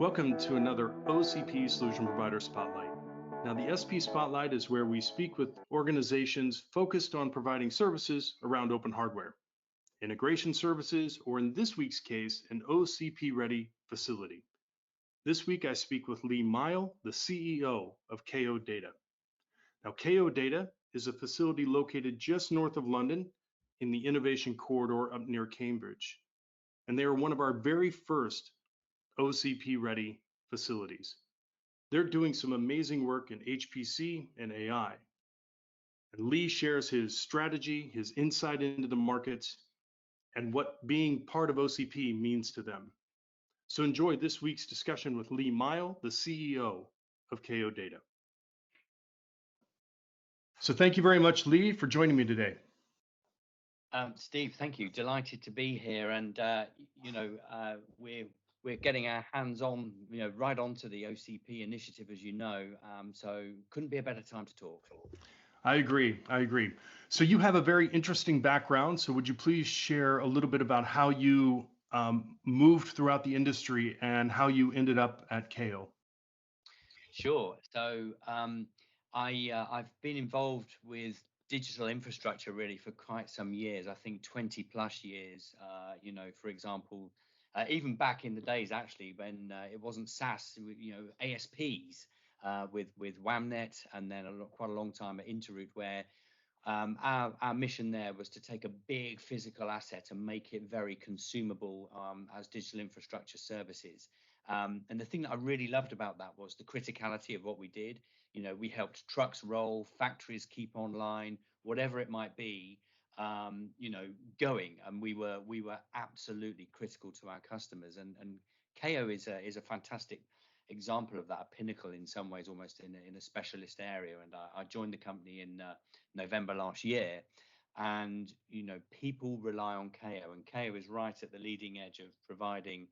Welcome to another OCP Solution Provider Spotlight. Now, the SP Spotlight is where we speak with organizations focused on providing services around open hardware, integration services, or in this week's case, an OCP Ready facility. This week, I speak with Lee Myall, the CEO of KAO Data. Now, KAO Data is a facility located just north of London in the Innovation Corridor up near Cambridge. And they are one of our very first OCP Ready facilities. They're doing some amazing work in HPC and AI. And Lee shares his strategy, his insight into the markets, and what being part of OCP means to them. So enjoy this week's discussion with Lee Myall, the CEO of KAO Data. So thank you very much, Lee, for joining me today. Steve, thank you. Delighted to be here, and we're getting our hands on, right onto the OCP initiative, as you know. So couldn't be a better time to talk. I agree. So you have a very interesting background. So would you please share a little bit about how you moved throughout the industry and how you ended up at KAO? Sure. So I've been involved with digital infrastructure really for quite some years. I think 20 plus years. For example, even back in the days actually when it wasn't SaaS, ASPs with WAMnet, and then quite a long time at Interroute, where our mission there was to take a big physical asset and make it very consumable as digital infrastructure services. And the thing that I really loved about that was the criticality of what we did. We helped trucks roll, factories keep online, whatever it might be, going, and we were absolutely critical to our customers. And KAO is a fantastic example of that, a pinnacle in some ways, almost in a specialist area. And I joined the company in November last year, and people rely on KAO, and KAO is right at the leading edge of providing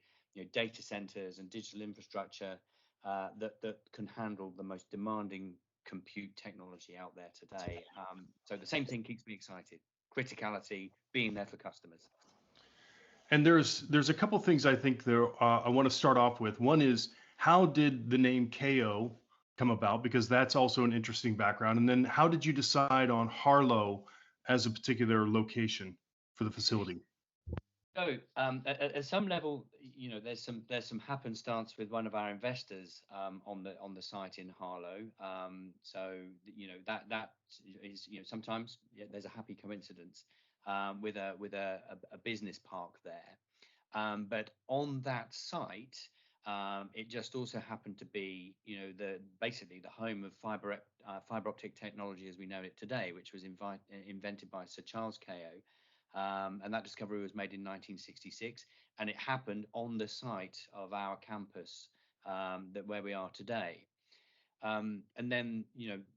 data centers and digital infrastructure that can handle the most demanding compute technology out there today. So the same thing keeps me excited: criticality, being there for customers. And there's a couple things I think there I want to start off with. One is, how did the name KAO come about? Because that's also an interesting background. And then how did you decide on Harlow as a particular location for the facility? So at some level, there's some happenstance with one of our investors on the site in Harlow. So that is, sometimes there's a happy coincidence with a business park there. But on that site, it just also happened to be basically the home of fiber optic technology as we know it today, which was invented by Sir Charles KAO. And that discovery was made in 1966, and it happened on the site of our campus where we are today. And then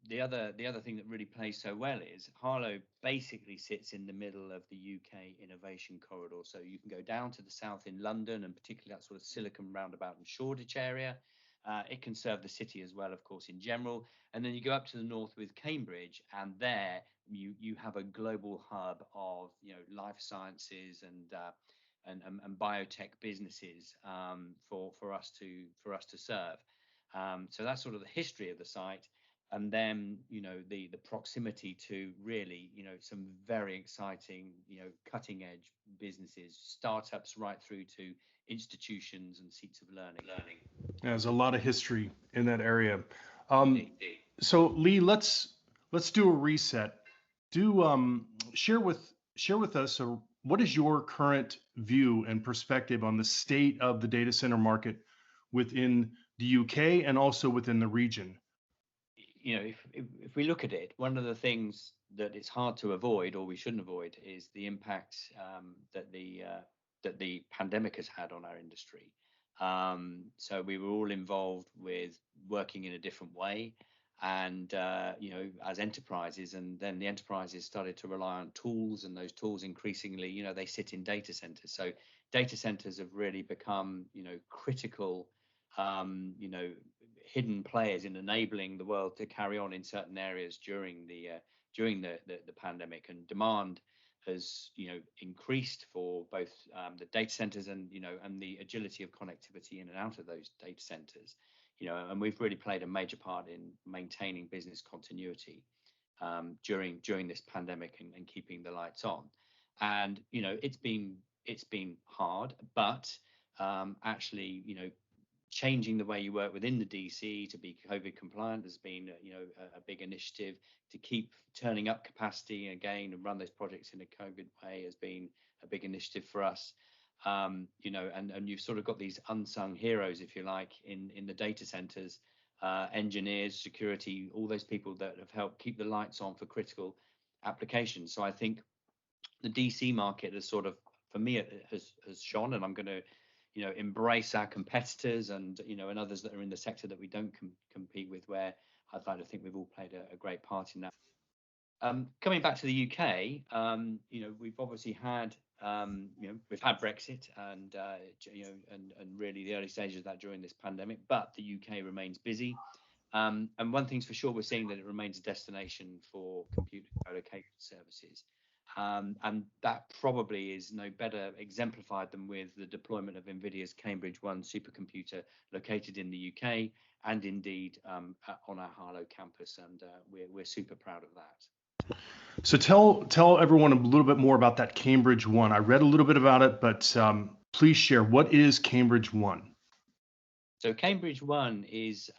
the other thing that really plays so well is Harlow basically sits in the middle of the UK innovation corridor. So you can go down to the south in London, and particularly that sort of Silicon Roundabout and Shoreditch area. It can serve the city as well, of course, in general. And then you go up to the north with Cambridge, and there you have a global hub of life sciences and biotech businesses for us to serve. So that's sort of the history of the site. And then the proximity to really some very exciting cutting edge businesses, startups, right through to institutions and seats of learning. There's a lot of history in that area. So Lee, let's do a reset. Share with us what is your current view and perspective on the state of the data center market within the UK and also within the region? If we look at it, one of the things that it's hard to avoid, or we shouldn't avoid, is the impact that the pandemic has had on our industry. So we were all involved with working in a different way, and as enterprises, and then the enterprises started to rely on tools, and those tools increasingly, they sit in data centers. So data centers have really become critical hidden players in enabling the world to carry on in certain areas during the pandemic, and demand has increased for both the data centers and and the agility of connectivity in and out of those data centers. And we've really played a major part in maintaining business continuity during this pandemic and keeping the lights on. And it's been hard, but actually changing the way you work within the DC to be COVID compliant has been a big initiative. To keep turning up capacity again and run those projects in a COVID way has been a big initiative for us. And you've sort of got these unsung heroes, if you like, in the data centers, engineers, security, all those people that have helped keep the lights on for critical applications. So I think the DC market has sort of, for me, it has shone, and I'm going to embrace our competitors and and others that are in the sector that we don't compete with, where I'd like to think we've all played a great part in that. Coming back to the UK, we've obviously had we've had Brexit and and really the early stages of that during this pandemic, but the UK remains busy. And one thing's for sure, we're seeing that it remains a destination for computer co-location services. And that probably is no better exemplified than with the deployment of NVIDIA's CambridgeOne supercomputer located in the UK and indeed on our Harlow campus. And we're super proud of that. So tell everyone a little bit more about that CambridgeOne. I read a little bit about it, but please share, what is CambridgeOne? So CambridgeOne is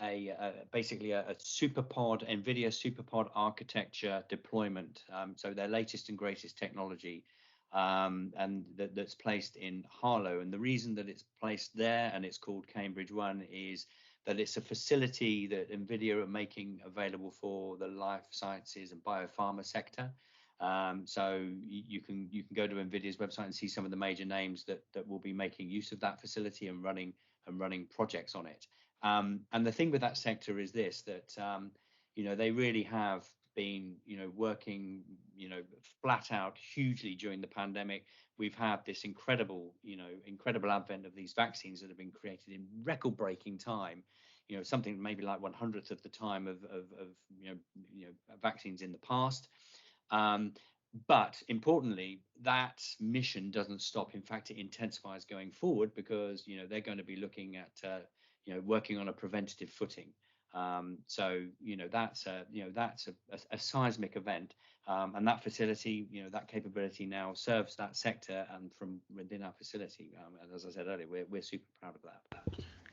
basically a SuperPod, NVIDIA SuperPod architecture deployment. So their latest and greatest technology, and that's placed in Harlow. And the reason that it's placed there and it's called CambridgeOne is that it's a facility that NVIDIA are making available for the life sciences and biopharma sector. So you can go to NVIDIA's website and see some of the major names that will be making use of that facility and running projects on it. And the thing with that sector is this, that they really have been working flat out hugely during the pandemic. We've had this incredible advent of these vaccines that have been created in record-breaking time. Something maybe like 1/100th of the time of vaccines in the past. But importantly, that mission doesn't stop. In fact, it intensifies going forward because they're going to be looking at working on a preventative footing. So that's a seismic event, and that facility, that capability now serves that sector and from within our facility. And as I said earlier, we're super proud of that.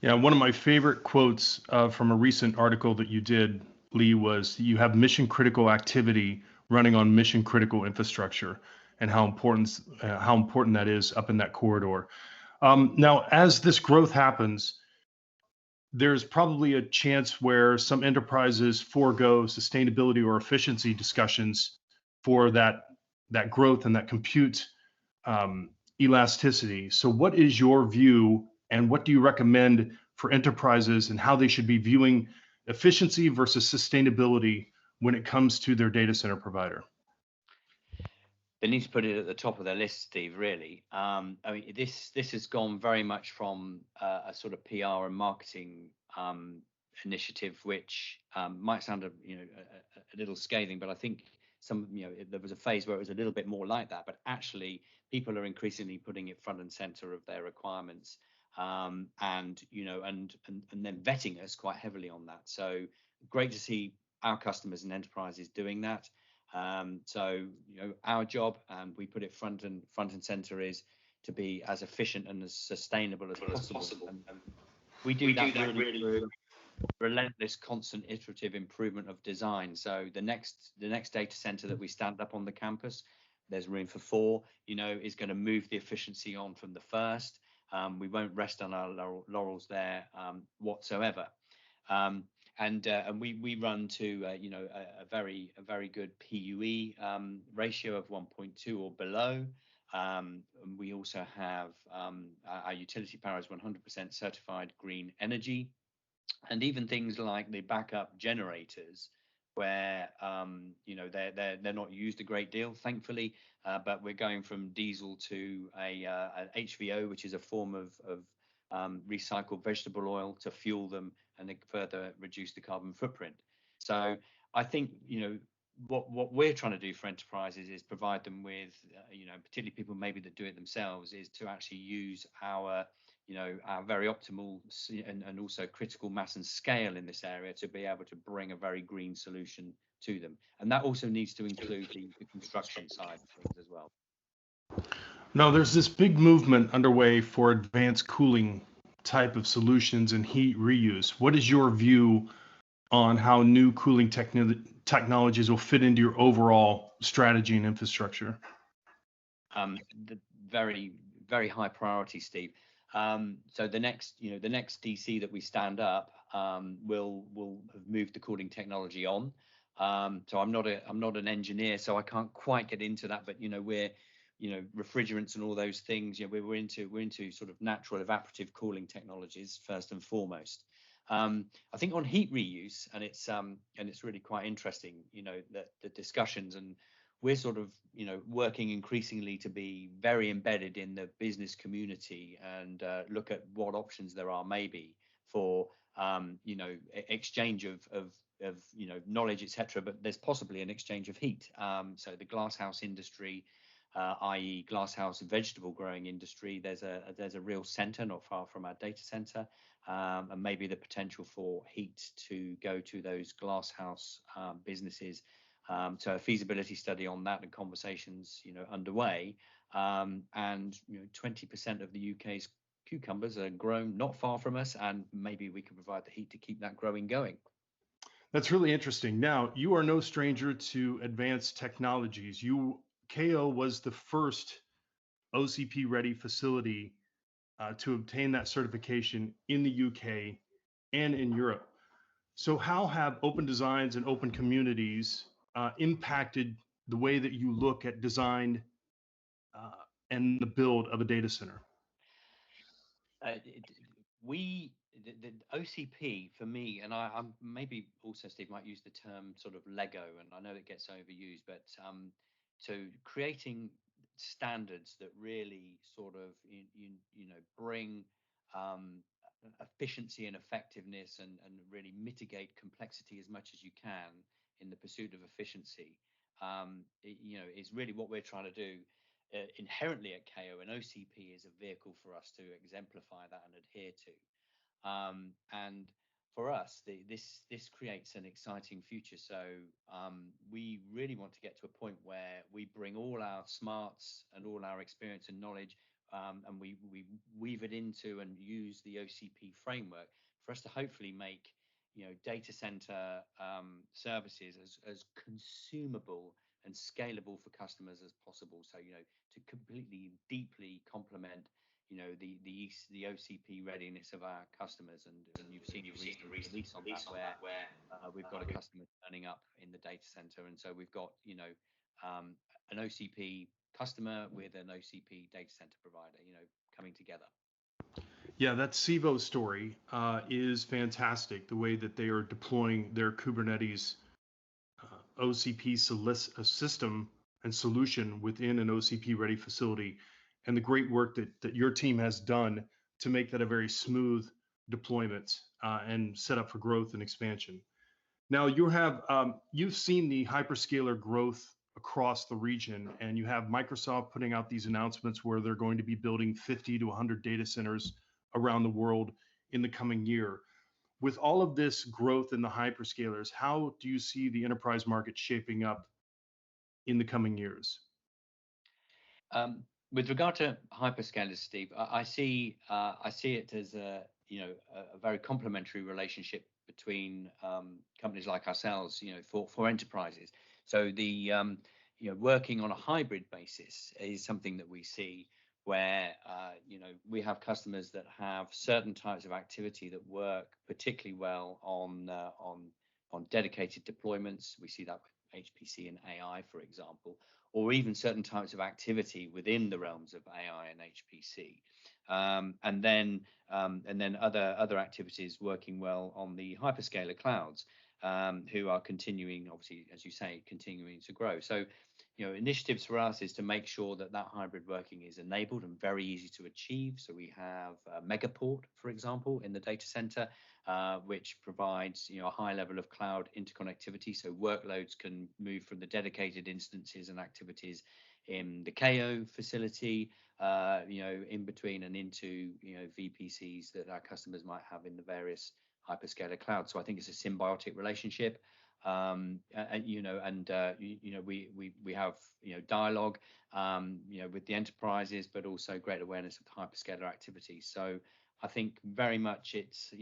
Yeah, one of my favorite quotes from a recent article that you did, Lee, was you have mission critical activity running on mission critical infrastructure, and how important that is up in that corridor. Now, as this growth happens, there's probably a chance where some enterprises forego sustainability or efficiency discussions for that growth and that compute elasticity. So what is your view, and what do you recommend for enterprises and how they should be viewing efficiency versus sustainability when it comes to their data center provider? They need to put it at the top of their list, Steve, really. I mean, this has gone very much from a sort of PR and marketing initiative, which might sound a little scathing, but I think there was a phase where it was a little bit more like that. But actually, people are increasingly putting it front and center of their requirements, and then vetting us quite heavily on that. So great to see our customers and enterprises doing that. So our job, and we put it front and center, is to be as efficient and as sustainable as possible. And we do that really through relentless, constant, iterative improvement of design. So the next data center that we stand up on the campus, there's room for 4. Is going to move the efficiency on from the first. We won't rest on our laurels there whatsoever. And we run to a very good PUE ratio of 1.2 or below. And we also have our utility power is 100% certified green energy, and even things like the backup generators, where they're not used a great deal, thankfully, but we're going from diesel to an HVO, which is a form of recycled vegetable oil, to fuel them and further reduce the carbon footprint. So I think what we're trying to do for enterprises is provide them with, particularly people maybe that do it themselves, is to actually use our our very optimal and also critical mass and scale in this area to be able to bring a very green solution to them. And that also needs to include the construction side of things as well. Now, there's this big movement underway for advanced cooling type of solutions and heat reuse. What is your view on how new cooling technologies will fit into your overall strategy and infrastructure? The very, very high priority, Steve. So the next DC that we stand up will have moved the cooling technology on. So I'm not an engineer, so I can't quite get into that. But we're refrigerants and all those things. We're into sort of natural evaporative cooling technologies first and foremost. I think on heat reuse, and it's really quite interesting. That the discussions, and we're sort of working increasingly to be very embedded in the business community and look at what options there are maybe for exchange of knowledge, etc. But there's possibly an exchange of heat. So the glasshouse industry, i.e. glasshouse vegetable growing industry, there's a real center not far from our data center, and maybe the potential for heat to go to those glasshouse businesses. So a feasibility study on that and conversations underway, and 20% of the UK's cucumbers are grown not far from us, and maybe we can provide the heat to keep that growing going. That's really interesting. Now, you are no stranger to advanced technologies. KAO was the first OCP Ready facility to obtain that certification in the UK and in Europe. So how have open designs and open communities impacted the way that you look at design and the build of a data center? The OCP for me, and I'm maybe also, Steve, might use the term sort of Lego, and I know it gets overused, but so creating standards that really sort of bring efficiency and effectiveness, and really mitigate complexity as much as you can in the pursuit of efficiency, is really what we're trying to do. Inherently at KAO, an OCP is a vehicle for us to exemplify that and adhere to. And for us, this creates an exciting future. So we really want to get to a point where we bring all our smarts and all our experience and knowledge, and we weave it into and use the OCP framework for us to hopefully make data center services as consumable and scalable for customers as possible. So to completely deeply complement the OCP readiness of our customers, and you've seen a recent release on that where we've got a customer turning up in the data center, and so we've got an OCP customer with an OCP data center provider coming together. Yeah, that Civo story is fantastic. The way that they are deploying their Kubernetes OCP system and solution within an OCP ready facility, and the great work that your team has done to make that a very smooth deployment and set up for growth and expansion. Now you've seen the hyperscaler growth across the region, and you have Microsoft putting out these announcements where they're going to be building 50 to 100 data centers around the world in the coming year. With all of this growth in the hyperscalers, how do you see the enterprise market shaping up in the coming years? With regard to hyperscalers, Steve, I see it as a very complementary relationship between companies like ourselves, for enterprises. So the working on a hybrid basis is something that we see where we have customers that have certain types of activity that work particularly well on dedicated deployments. We see that with HPC and AI, for example, or even certain types of activity within the realms of AI and HPC, and then other activities working well on the hyperscaler clouds, who are continuing, obviously, as you say, continuing to grow. So initiatives for us is to make sure that hybrid working is enabled and very easy to achieve. So we have Megaport, for example, in the data center, which provides a high level of cloud interconnectivity, so workloads can move from the dedicated instances and activities in the KAO facility, in between and into VPCs that our customers might have in the various hyperscaler clouds. So I think it's a symbiotic relationship. We have dialogue with the enterprises, but also great awareness of the hyperscaler activities. So I think very much it's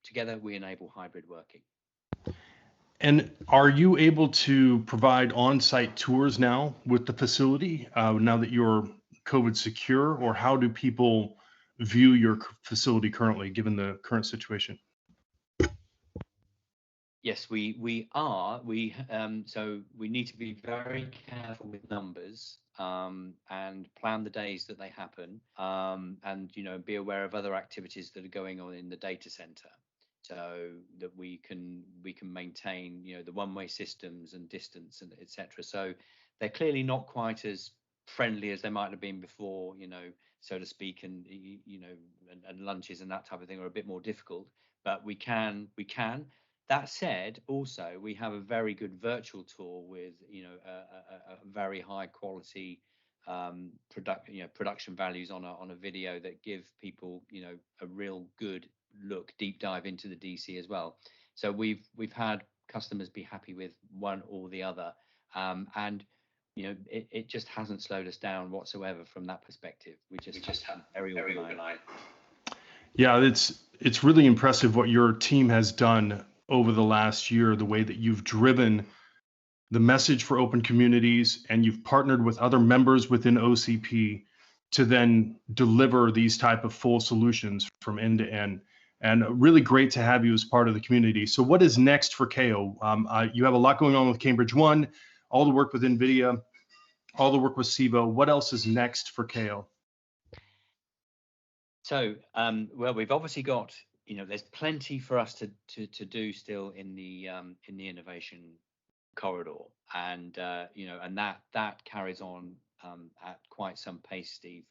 together we enable hybrid working. And are you able to provide on-site tours now with the facility now that you're COVID secure, or how do people view your facility currently, given the current situation? Yes, we are. So we need to be very careful with numbers and plan the days that they happen, and be aware of other activities that are going on in the data center, so that we can maintain the one-way systems and distance and etc. So they're clearly not quite as friendly as they might have been before, so to speak, and and lunches and that type of thing are a bit more difficult, but we can. That said, also we have a very good virtual tour with a very high quality production values on a video that give people a real good look, deep dive into the DC as well. So we've had customers be happy with one or the other, and it just hasn't slowed us down whatsoever from that perspective. We just have very organized. Yeah, it's really impressive what your team has done over the last year, the way that you've driven the message for open communities, and you've partnered with other members within OCP to then deliver these type of full solutions from end to end. And really great to have you as part of the community. So what is next for KAO? You have a lot going on with CambridgeOne, all the work with NVIDIA, all the work with SIVO. What else is next for KAO? So, well, we've obviously got, there's plenty for us to do still in the innovation corridor, and and that carries on at quite some pace, Steve.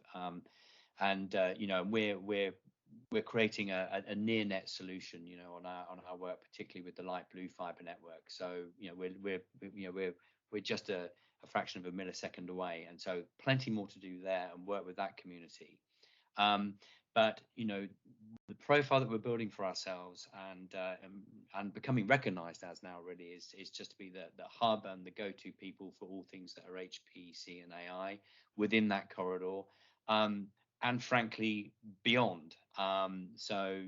We're creating a near net solution, on our work, particularly with the light blue fiber network. So we're just a fraction of a millisecond away, and so plenty more to do there and work with that community. But the profile that we're building for ourselves and becoming recognized as now really is just to be the hub and the go-to people for all things that are HPC and AI within that corridor, and frankly beyond. So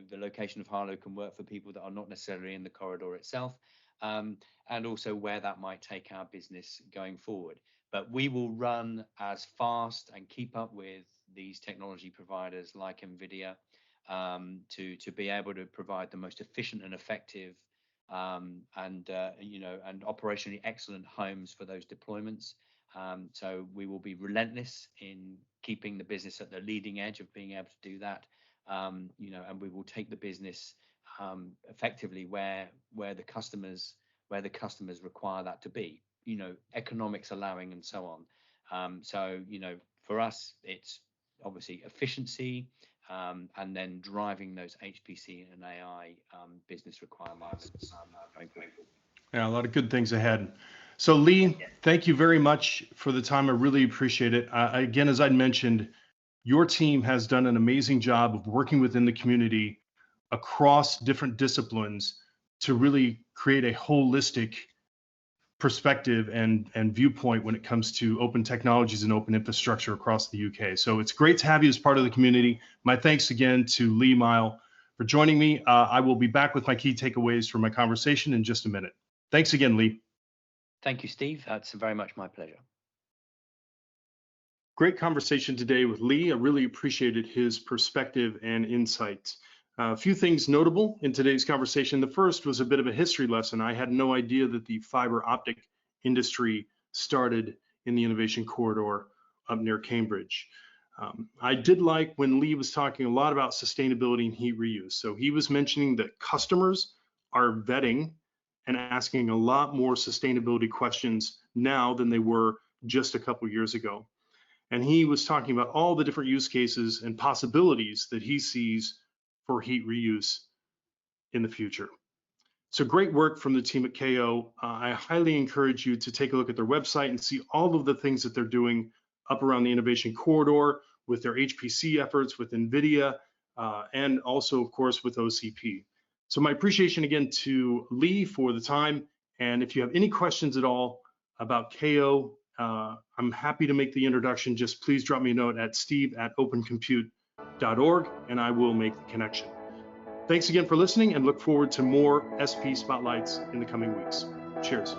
the location of Harlow can work for people that are not necessarily in the corridor itself, and also where that might take our business going forward. But we will run as fast and keep up with these technology providers like NVIDIA, to be able to provide the most efficient and effective and operationally excellent homes for those deployments. So we will be relentless in keeping the business at the leading edge of being able to do that, and we will take the business effectively where the customers require that to be, economics allowing and so on. So for us, it's obviously efficiency, and then driving those HPC and AI business requirements going forward. Yeah, a lot of good things ahead. So Lee, thank you very much for the time. I really appreciate it. Again, as I mentioned, your team has done an amazing job of working within the community across different disciplines to really create a holistic perspective and viewpoint when it comes to open technologies and open infrastructure across the UK. So it's great to have you as part of the community. My thanks again to Lee Myall for joining me. I will be back with my key takeaways from my conversation in just a minute. Thanks again, Lee. Thank you, Steve. That's very much my pleasure. Great conversation today with Lee. I really appreciated his perspective and insights. A few things notable in today's conversation. The first was a bit of a history lesson. I had no idea that the fiber optic industry started in the innovation corridor up near Cambridge. I did like when Lee was talking a lot about sustainability and heat reuse. So he was mentioning that customers are vetting and asking a lot more sustainability questions now than they were just a couple years ago. And he was talking about all the different use cases and possibilities that he sees for heat reuse in the future. So great work from the team at KAO. I highly encourage you to take a look at their website and see all of the things that they're doing up around the innovation corridor with their HPC efforts, with NVIDIA, and also, of course, with OCP. So my appreciation again to Lee for the time. And if you have any questions at all about KAO, I'm happy to make the introduction. Just please drop me a note at steve@opencompute.org and I will make the connection. Thanks again for listening and look forward to more SP Spotlights in the coming weeks. Cheers.